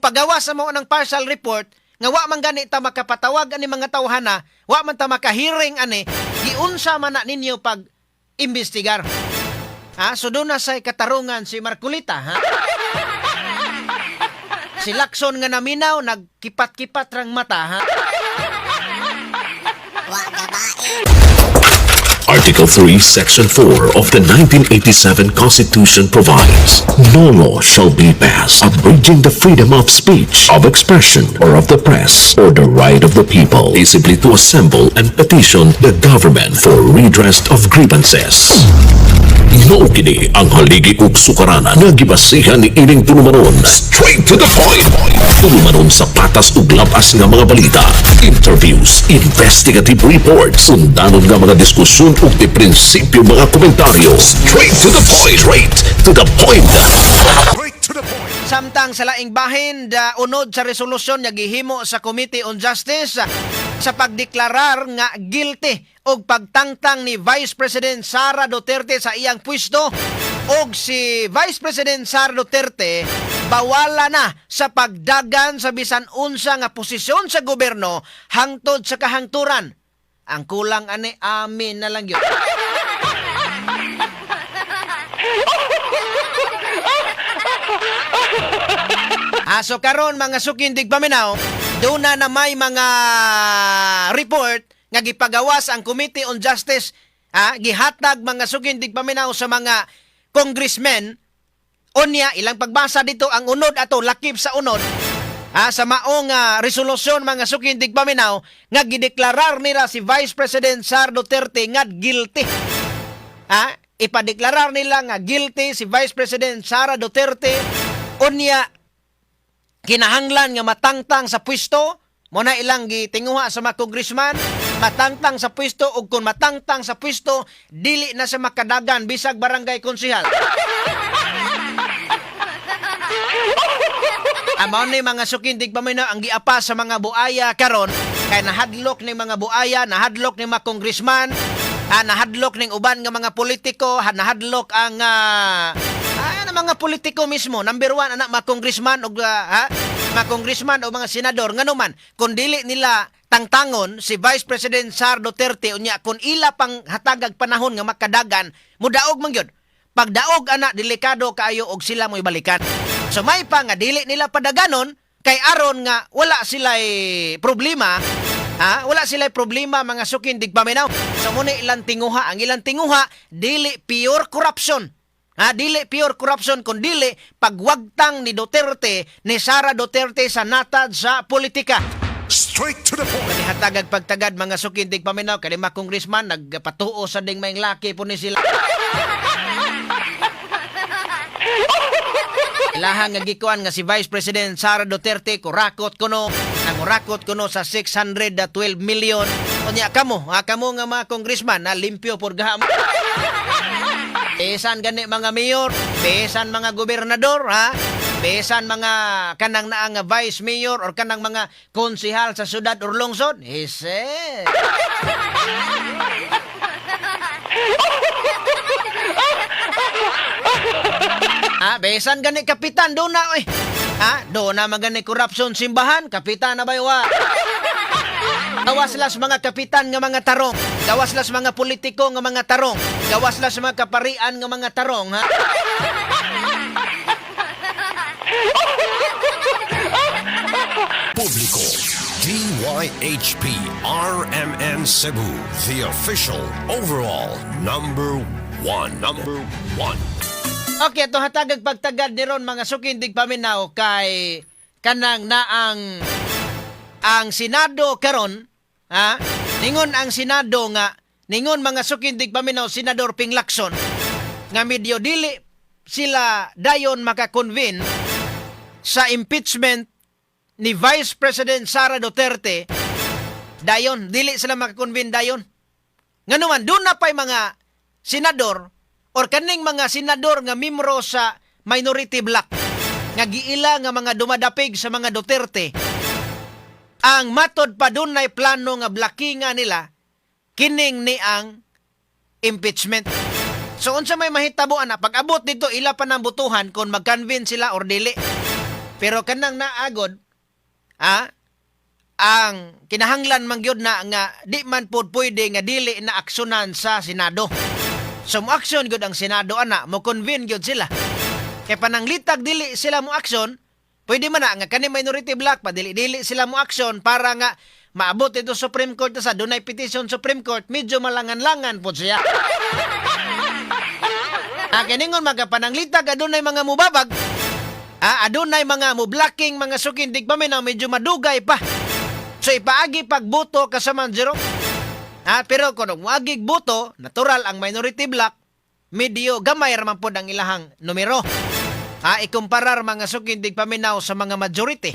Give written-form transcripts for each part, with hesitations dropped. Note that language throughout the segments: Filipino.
pagawa sa mo ng partial report, nga wa man gani ta makapatawag ani mga tawhana, wa man ta makahearing ani, giunsa man na ninyo pag imbestigar. Ha? So doon na sa katarungan si Marcolita, ha? Si Lacson nga naminaw, nagkipat-kipat rang mata, ha? Article 3, Section 4 of the 1987 Constitution provides, no law shall be passed abridging the freedom of speech, of expression, or of the press, or the right of the people peaceably to assemble and petition the government for redress of grievances. Mao kini ang haligi ug sukaranan nga gibasihan ni ining tulumanon. Straight to the point. Tulumanon sa patas ug labas nga mga balita, interviews, investigative reports, sundanon nga mga diskusyon ug di prinsipyo mga komentaryo. Straight to the point. Straight to the point. Straight to the point. Samtang sa laing bahin, unod sa resolusyon nga gihimo sa Committee on Justice sa pagdeklarar nga guilty og pagtangtang ni Vice President Sara Duterte sa iyang pwesto, og si Vice President Sara Duterte bawala na sa pagdagan sa bisan unsa nga posisyon sa gobyerno hangtod sa kahangturan. Ang kulang ani amin na lang yun. So karon mga sukindig paminaw, doon na may mga report nga gipagawas ang Committee on Justice, gihatag mga sukindig paminaw sa mga congressmen. Unya ilang pagbasa dito ang unod ato lakip sa unod, sa maong resolusyon mga sukindig paminaw nga gideklarar nila si Vice President Sara Duterte nga guilty. Ipadeklarar nila nga guilty si Vice President Sara Duterte. Unya kinahanglan nga matangtang sa pwesto, mo na ilang gitinguha sa mga congressman, matangtang sa pwesto, ug kung matangtang sa pwesto, dili na sa makadagan bisag barangay konsehal. Amaw ni mga sukindig paminaw ang giapa sa mga buaya karon, kay nahadlok ni mga buaya, nahadlok ni mga congressman, nahadlok ning uban nga mga politiko, nahadlok ang mga politiko mismo. Number one, anak, mga congressman o mga congressman o mga senador, nga naman, kung dili nila tangtangon si Vice President Sara Duterte, unya, kung ila pang hatagag panahon nga makadagan, mudaog man yun. Pagdaog, anak, delikado kaayo og sila mo'y balikan. So may pa nga, dili nila padaganon, kay aron nga, wala sila'y problema, wala sila'y problema, mga sukindig paminaw. So muna ilang tinguha, ang ilang tinguha, dili pure corruption. Dili pure corruption, kundi pagwagtang ni Duterte, ni Sara Duterte sa natad sa politika. Straight to the point. Kanihatagag pagtagad mga sukindig paminaw, kani mga congressman, nagpatuo sa ding mayang laki po ni sila. Ilahang nga gikuan nga si Vice President Sara Duterte, kurakot kuno, nangurakot kuno sa 612 million. Kunya kamo nga mga congressman, limpyo por gaham. Besan gani mga mayor, besan mga gobernador, besan mga kanang naang vice mayor or kanang mga konsehal sa syudad or lungsod. Ese. Besan gani kapitan do na oy. Do na magani corruption simbahan, kapitan na baywa. Gawas las mga kapitan nga mga tarong. Gawas las mga politiko nga mga tarong. Gawas las mga kaparian nga mga tarong, Publiko, DYHP RMN Cebu, the official overall number one. Okay, ito hatagag pagtagad ni ron mga sukindig paminaw kay kanang naang Senado karon, ningon ang Senado nga, ningon mga sukindig paminaw, Senador Ping Lacson, nga medyo dili sila dayon makakonvene sa impeachment ni Vice President Sara Duterte. Dayon, dili sila makakonvene dayon. Nga naman, doon na pa'y mga senador or kaning mga senador nga miyembro sa minority bloc nga giila nga mga dumadapig sa mga Duterte. Ang matod pa doon na'y plano nga blockinga nila, kining ni ang impeachment. So, unsa may mahitabo, pag abot dito, ila pa ng butuhan kung mag-convince sila or dili. Pero kanang naagod, ang kinahanglan man gyud na nga di man pod pwede nga dili na aksyonan sa Senado. So mo aksyon gyud ang Senado ana, mo convene gyud sila. Kay pananglitag dili sila mo aksyon, pwede man na nga kani minority block pa dili sila mo aksyon para nga maabot ito Supreme Court sa dunay petition Supreme Court, medyo malangan-langan pod siya. Kiningon magapananglitag adunay mga mubabag. Adunay mga mublocking mga sukindig pa na medyo madugay pa. So ipaagi pagboto kasama zero. Pero kung muagig boto, natural ang minority block, medyo gamay raman pod ang ilahang numero. Ikumparar mga sukindig paminaw sa mga majority.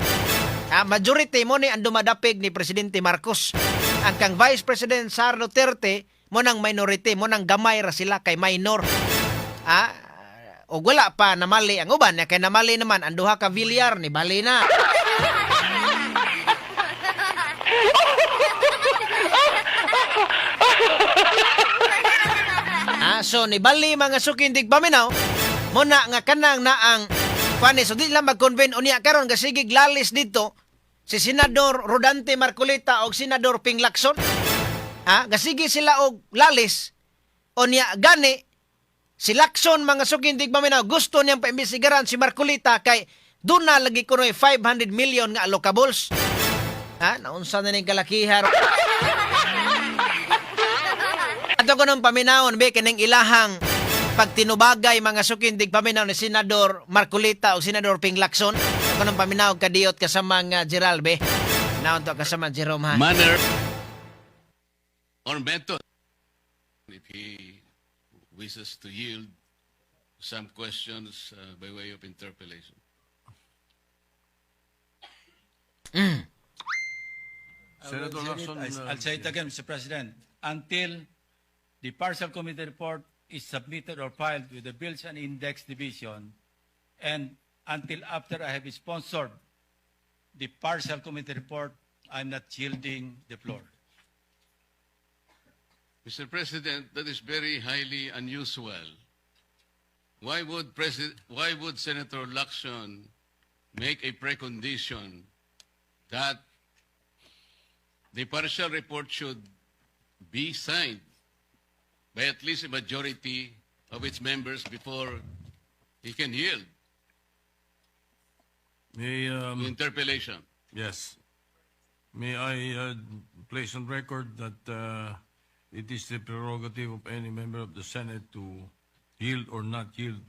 Majority mo ni ang dumadapig ni Presidente Marcos. Ang kang Vice President Sara Duterte, mo nang minority, mo nang gamay ra sila kay minor. O wala pa namali ang uban, kay namali naman ang duha ka Villar ni bali na. So ni bali mga sukindig paminaw, mo na nga kanang na ang kwani, so di lang mag-convene unya karon gasigig lalis dito si Senador Rodante Marcolita o Senador Ping Lacson. Gasigi sila og lalis unya gani si Lacson mga sukindig paminaw gusto niyang paimbestigaran si Marcolita kay doon na lagi ko 500 million nga allocables. Naunsa na ning kalakihar. Ato ko nung paminawon be kining ilahang pagtinubagay mga sukindig paminaw ni Senador Marcolita o Senador Ping Lacson. Ako nung paminaw kadiyot kasama nga Gerald be. Naon to kasama Jerome ha. Manner or method. If he wishes to yield some questions by way of interpellation. Senator Lacson, I'll say it again, Mr. President. Until the partial committee report is submitted or filed with the Bills and Index Division, and until after I have sponsored the partial committee report, I'm not yielding the floor. Mr. President, that is very highly unusual. Why would Senator Lacson make a precondition that the partial report should be signed by at least a majority of its members before he can yield may, the interpellation? yes. May I place on record that it is the prerogative of any member of the Senate to yield or not yield.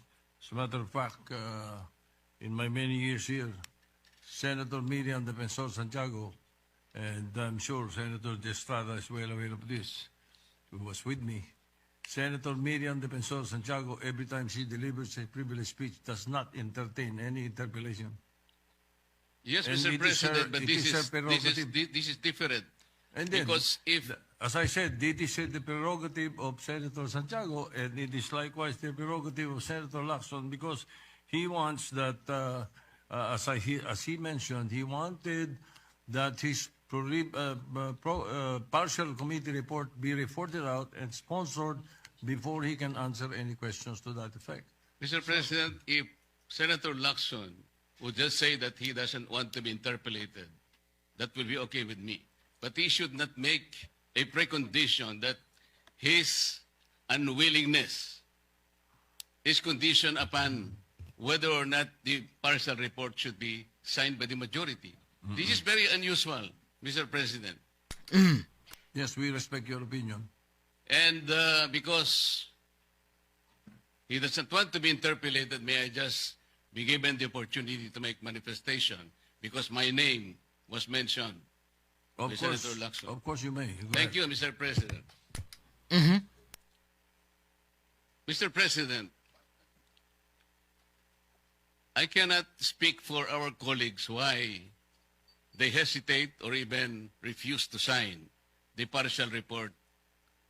As a matter of fact, in my many years here, Senator Miriam Defensor Santiago, and I'm sure Senator De Estrada is well aware of this, who was with me. Senator Miriam Defensor Santiago, every time she delivers a privileged speech, does not entertain any interpellation. Yes, And Mr. it is President, her- but it this is her is prerogative. this is different. And then, Because if as I said, it is the prerogative of Senator Santiago, and it is likewise the prerogative of Senator Lacson, because he wants that, as he mentioned, he wanted that his partial committee report be reported out and sponsored before he can answer any questions to that effect. Mr. President, if Senator Lacson would just say that he doesn't want to be interpellated, that will be okay with me. But he should not make a precondition that his unwillingness is conditioned upon whether or not the partial report should be signed by the majority. This is very unusual, Mr. President. Yes, we respect your opinion. And because he doesn't want to be interpellated, may I just be given the opportunity to make manifestation because my name was mentioned by Senator Lacson. Of course you may. Go Thank ahead. you, Mr. President. Mr. President, I cannot speak for our colleagues why they hesitate or even refuse to sign the partial report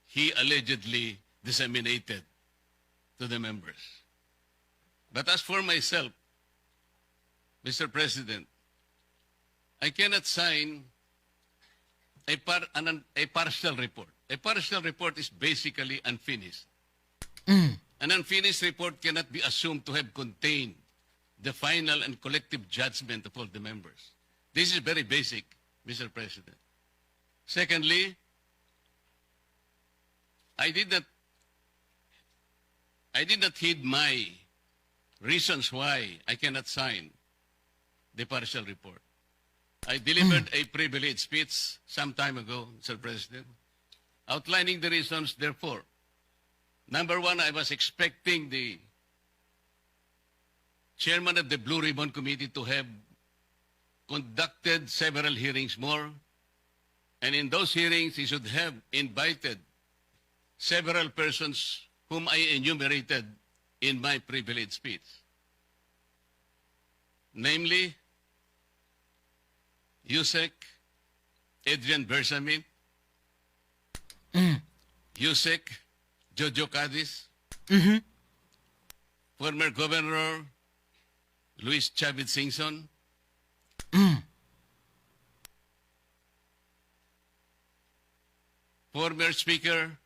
he allegedly disseminated to the members. But as for myself, Mr. President, I cannot sign a partial report. A partial report is basically unfinished. An unfinished report cannot be assumed to have contained the final and collective judgment of all the members. This is very basic, Mr. President. Secondly, I did not heed my reasons why I cannot sign the partial report. I delivered a privileged speech some time ago, Mr. President, outlining the reasons, therefore. Number one, I was expecting the chairman of the Blue Ribbon Committee to have conducted several hearings more, and in those hearings, he should have invited several persons whom I enumerated in my privileged speech. Namely, Yusek, Adrian Bersamin, Yusek, Jojo Cadiz, former Governor Luis Chavez Singson, former Speaker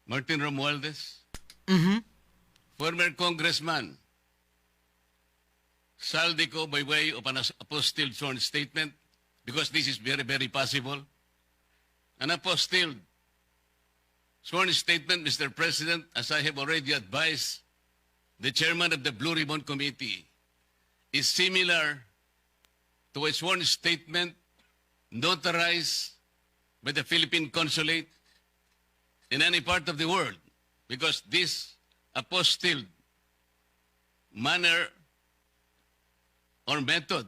Martin Romualdez, former Congressman Saldico by way of an apostilled sworn statement, because this is very, very possible. An apostilled sworn statement, Mr. President, as I have already advised the chairman of the Blue Ribbon Committee, is similar to a sworn statement notarized by the Philippine Consulate in any part of the world, because this apostilled manner or method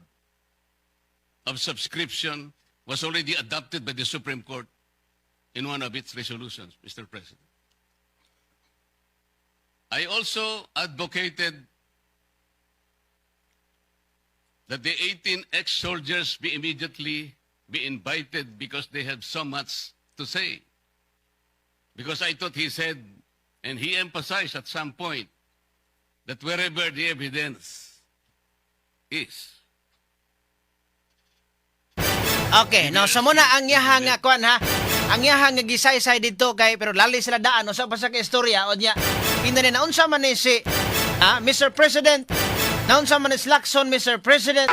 of subscription was already adopted by the Supreme Court in one of its resolutions, Mr. President. I also advocated that the 18 ex-soldiers be immediately be invited because they have so much to say. Because I thought he said, and he emphasized at some point, that wherever the evidence is. Okay, no, sa muna ang yahang nga kwan ha. Ang yahang nga gisaysay dito kay pero lali sila daan sa basa ka istorya o niya. Kinani naunsa man ni si Mr. President. Naunsa man ni Lacson, Mr. President.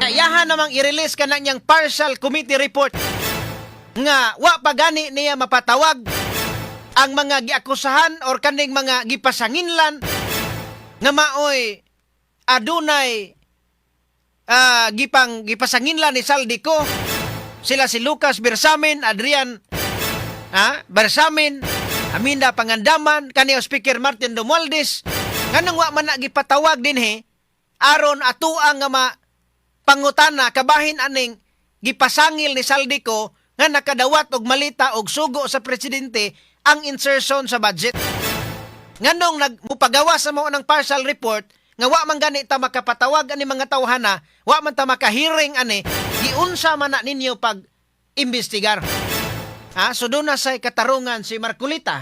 Yahan namang i-release ka na niyang partial committee report nga wa pa gani niya mapatawag ang mga giakusahan or kaning mga gipasanginlan nga maoy adunay gipasanginlan ni Saldico. Sila si Lucas Bersamin, Adrian Bersamin, Aminda Pangandaman, kaniyo Speaker Martin Romualdez, nganong wa man na gipatawag dinhi aron atuang nga pangutana kabahin aning gipasangil ni Saldico nga nakadawat og malita og sugo sa presidente ang insertion sa budget. Nganong nagmupagawa sa mo ng partial report nga wa man gani ta makapatawag ani mga tawhana, wa man ta makahearing ani, giunsa man na ninyo pag imbestigar. So doon na say katarungan si Marcolita,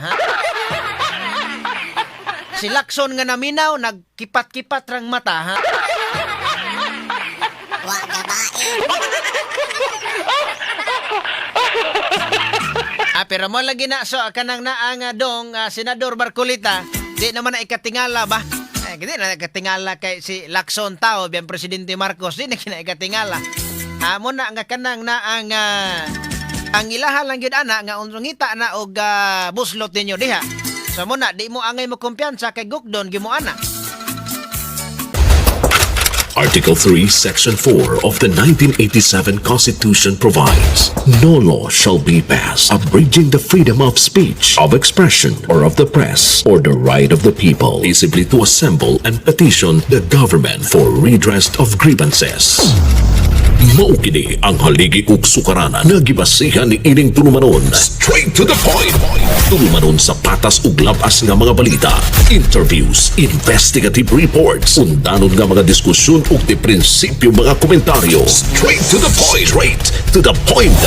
Si Lacson nga naminaw, nagkipat-kipat rang mata, Wa gabae. Pero mo lagi na so kanang naang dong Senador Marcolita, di naman na ikatingala ba? Di na ikatingala kay si Lacson tao, biyan Presidente Marcos, di na ikatingala. Mo na nga kanang naang ang ilaha lang yun ana nga unsungita na og buslot ninyo diha. So mo na, di mo angay mo kumpiyansa kay Gukdon, gimo ana. Article 3, Section 4 of the 1987 Constitution provides, no law shall be passed abridging the freedom of speech, of expression, or of the press, or the right of the people peaceably to assemble and petition the government for redress of grievances. Maukini ang haligi ug sukaranan nga gibasihan ni ining tulumanon. Straight to the point. Tulumanon sa patas ug labas nga mga balita, interviews, investigative reports, undanon nga mga diskusyon ug di prinsipyo mga komentaryo. Straight to the point. Straight to the point.